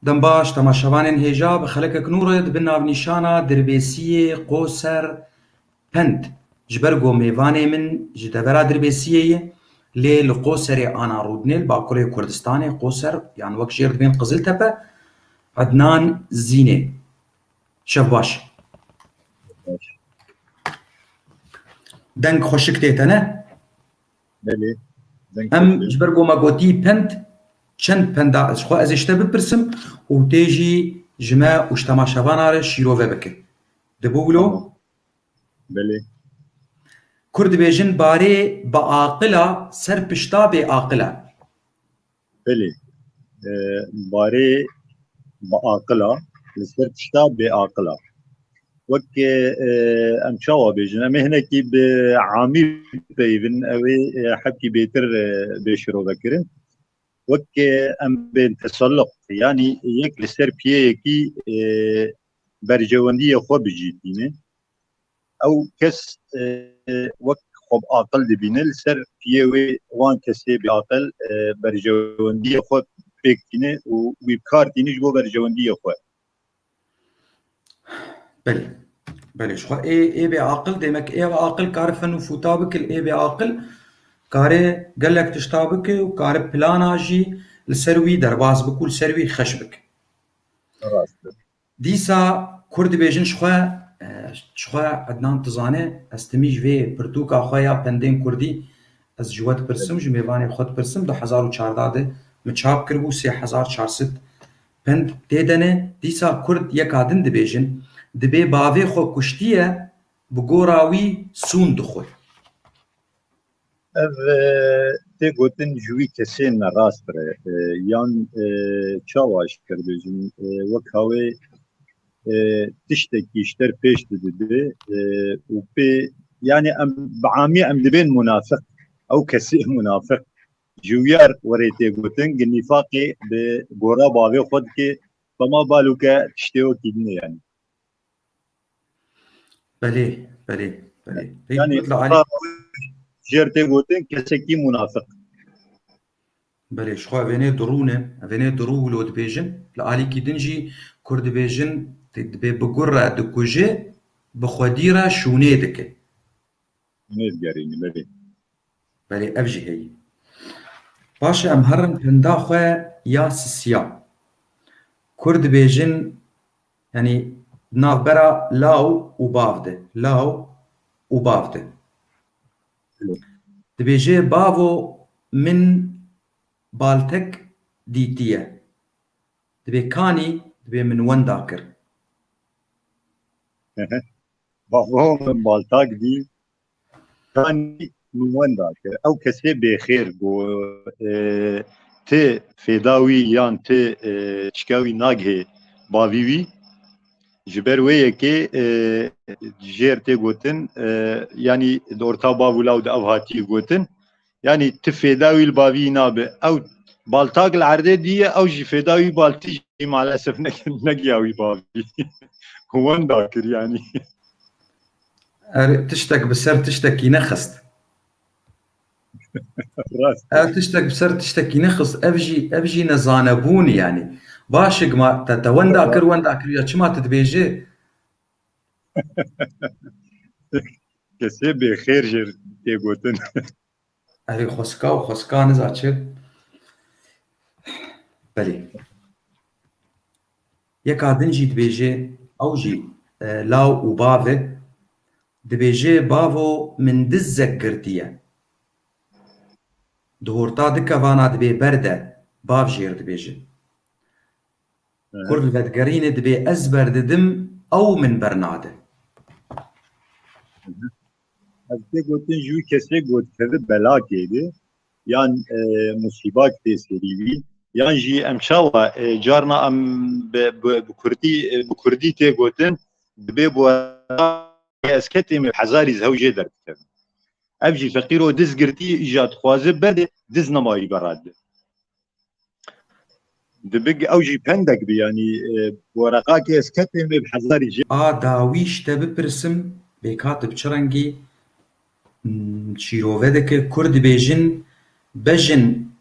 دەم باش تەماشەوانên هێژا بە خەلەکێک نوڕێت بە ناونیشانە دەربێسیê قۆسەر پەند ji ber gomêvanê min ji devera dirbêsiyê ye lê li Qoserê ana Rûdinê li Bakurê Kurdistanê Qoser yan wek jêr dibên Qiziltepe Ednan Zînê. Şev baş. Deng xweşik tê te ne? Belê. Em ji ber goma gotî pend çend penda ji xwe ez ê ji te bipirsim û tê jî ji me û ji temaşevanan re şîrove bike. Dibû wilo? Belê. Kurd dibêjin barê biaqila ser pişta bêaqil e. Belê. Barê biaqila li ser tişta bêaqila. Wek em çawa bêjin em ê hinekî bi amî peyvin ew ê hepkî bêtir bêşirovekirin. Wek em bên tesalluq yanî yek li ser piyeyekî bercewendiyê xwe bicîtîne. Ew kes wek xwe aqil dibîne li ser piyê wê wan kesê biaqil bercewendiyê xwe pêk tîne û wî kar tîne ji bo bercewendiyê xwe. Belê. Belê ji xwe ê bêaqil demek ê aqil kare fen û fûta bike ê bêaqil kare gelek tişta bike û kare plana jî li ser wî derbas bike û li ser wî xeş bike. Dîsa Kurd dibêjin ji xwe Ednan tu zane ez timî ji vê pirtûka xwe ya pendên Kurdî ez ji we dipirsim ji mêvanê xwe dipirsim 2014 de min çap kiribû 3400 pend tê de ne dîsa Kurd yeka din dibêjin dibê bavê xwe kuştiye bi gora wî sûn dixwe. Ev tê gotin ji wî kesê me rast bire yan çawa ji kirbêjin wek hawê tiştekî ji ter pêş didide û pê yani em bi amî em dibên munafik ew kesê munafik ji wiyar werê tê gotin gi nîfaqê bi gora bavê xwe dike bema balûke tiştê wekî din yani. Belê, belê, belê. Yani jêr tê gotin kesekî munafik. Belê ji xwe evênê dirûne, evênê dirû wilo dibêjin, li alîkî din jî Kurd dibêjin dibê bi gur re dikuje, bi xwedî re şûnê dike. Şûnê digerîne belê. Belê ev jî heye. Baş e em herin penda xwe ya sisiya. Kurd dibêjin yanî navbera law û bav de. Law û bav de. Dibêje bavo min baltek dîtiye. Dibê kanî dibê min wenda kir. Bavo min baltak dî kanî min wenda kir. Ew kesê bêxêr got tê fêda wî yan tê çika wî nagihê bavî wî ji ber wê yekê jêr tê gotin yanî di orta bav û law de ev hatî gotin yanî ti fêda wî li bavî nabe ew baltak li erdê dîye ew jî fêda wî baltî jî malesef negiya wî bavî wenda kir yanî. Tiştek bi ser tiştekî nexist. Ev tiştek bi ser tiştekî nexist ev jî nezanebûn yanî. Başik ma te wenda kir ya çima te dibêje? Kesê bêxêr jêr tê gotin. Evê xweska û xweska niza çi? Belê. Yeka din jî dibêje ew jî law û bav e dibêje bavo min dizek girtiye. Di horta dikevana dibê berde bav jêr dibêje. Kurd li vedgerînê dibê ez berdidim ew min bernade. Ez tê gotin ji wî kesê gotkevî belakê de yan musîbat tê serî wî yan jî em çawa carna em bi Kurdî tê gotin dibê bu ez ketê me hezarî zew jê derdikevin. Ev jî feqîr û diz girtî îja dixwaze berdê diz nemayî berade. Dibê ew jî pendek bî yanî wereqakê ez ketê me bi hezarî jê. A dawî ji te bipirsim bêkatib çi rengî şîrove dike Kurd dibêjin bejin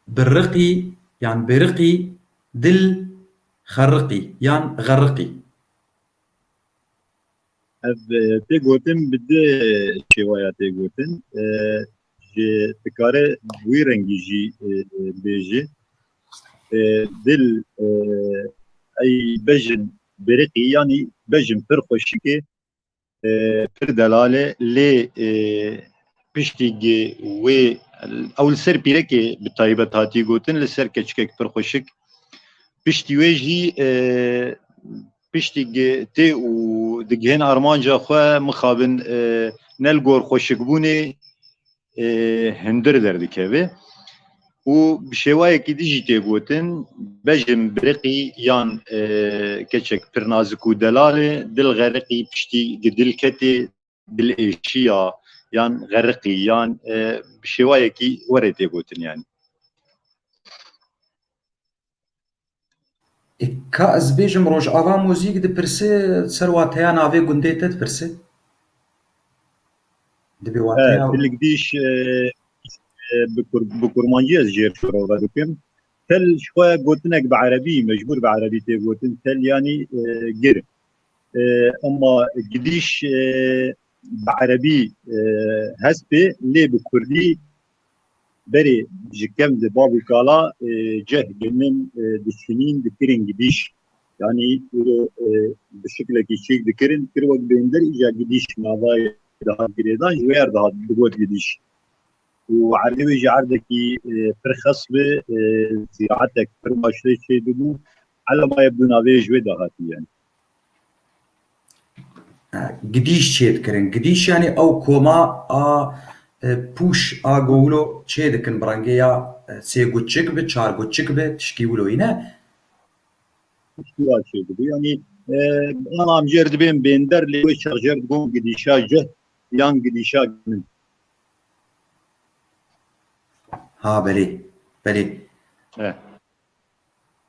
bi riqî yan bêriqî dil خرقی یان غرقی. ev tê gotin bi dê şêwaya tê gotin ji dikare wî rengî jî bêje dil ey bejin biriqî yanî bejin pir xweşikê pir delale lê piştî wê ew li ser pîrekê bi taybet hatî gotin li ser keçikek pir xweşik piştî wê jî piştî tê û digihên armanca xwe mixabin nel gor xweşikbûnê hindir derdikeve û bi şêwayekî dî jî tê gotin bejin biriqî yan keçek pir nazik û delalê dil xeriqî piştî dil ketê dil êşiya yan xeriqî yan bi şêwayekî werê tê gotin yani. Ka ez bêjim rojava mûzik dipirse ser wateya navê gundê te dipirse? Dibê wateya Tilik dîş bi kurmancî ez jêr şorova dikim tel ji xwe gotinek bi erebî mecbûr bi erebî tê gotin tel yanî gir ama gidîş bi erebî hest pê lê bi kurdî berê ji kev di bav û kala ceh ginin dişînîn dikirin gidîş yanî bi şiklekî çêk dikirin kir wek bêndir îja gidîş navayê dihat girêdan ji wêr dihat digot gidîş û erdê wê jî erdekî pir xes bi zîraetek pir baş lê çê dibû elema bi navê ji wê dahatî yani. gidîş çê dikirin. Gidîş yanî ew koma a pûş a gowlo çê dikin bi rengê ya sê guçik bi çar guçik bi tişkî wilo ne? Şura çê dibû yanî anam jêr dibên bênder lê wê şerjer digon gidîşa ceh yan gidîşa ginin. Ha belê belê. Evet.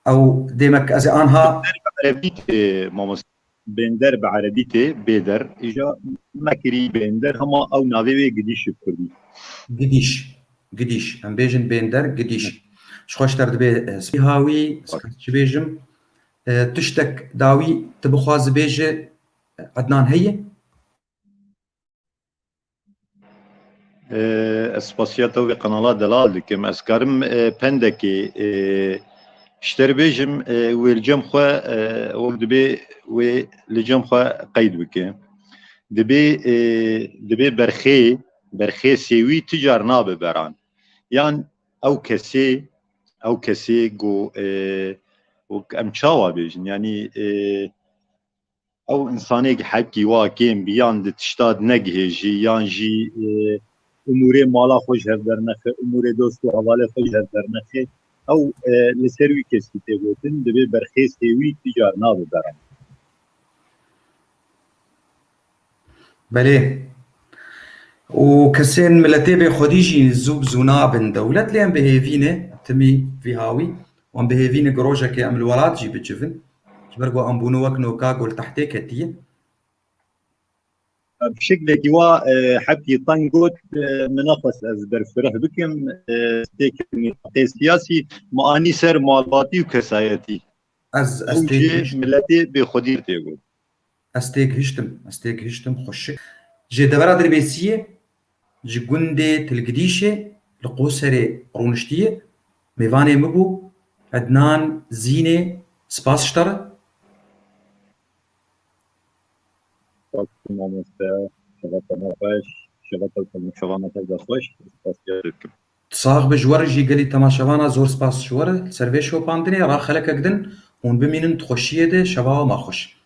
Ew demek ez ê anha Erebî tê mamoste bênder bi erebî tê bêder îja mekirî bênder hema ew navê wê gidîş ji kurdî. gidîş gidîş em bêjin bênder gidîş. Ji xweş derdibê spî hawî çi bêjim tiştek dawî tu bixwazî bêje Ednan heye? Ez spasiyata wê qenala delal dikim ez karim pendekê ji te re bêjim wê li cem xwe wek dibê wê li cem xwe qeyd bike dibê berxê sêwî ti car nabe beran yan ew kesê got wek em çawa bêjin yanî ew insanêk hekî wa kêm bî yan di tişta negihêjî yan jî umûrê mala xwe ji hev dernexe umûrê dost û hevalê xwe ji hev dernexe ew li ser wî kesî tê gotin dibê berxê sêwî ti car nabe beran. Belê û kesên miletê bê xwedî jî zû bi zû nabin dewlet lê em bihêvîne timî vî hawî wan bihêvîne ku rojekê em li welat jî bicivin ji ber ku em bûne wek noka gultehtê ketiye. Bi şeklekî wa hekî teng got min nexwest ez berfireh bikim stêkirî siyasî ma anî ser malbatî û kesayetî Ez ew jî miletê bêxwedî tê got. Ez tê gihîştim xweşik ji devera dirbêsiyê ji gundê Tilgidîşê li Qoserê rûniştiyê mêvanê min bû Ednan Zînê spas ji te re. Mamoste şevata me xweş şevata temaşevana te de xweş spasiya dikim. Sax bi ji we re jî gelî temaşevana zor spas ji we re li ser vê şopandinê ra xelekek din hûn bimînin di xweşiyê de şeva we ma xweş.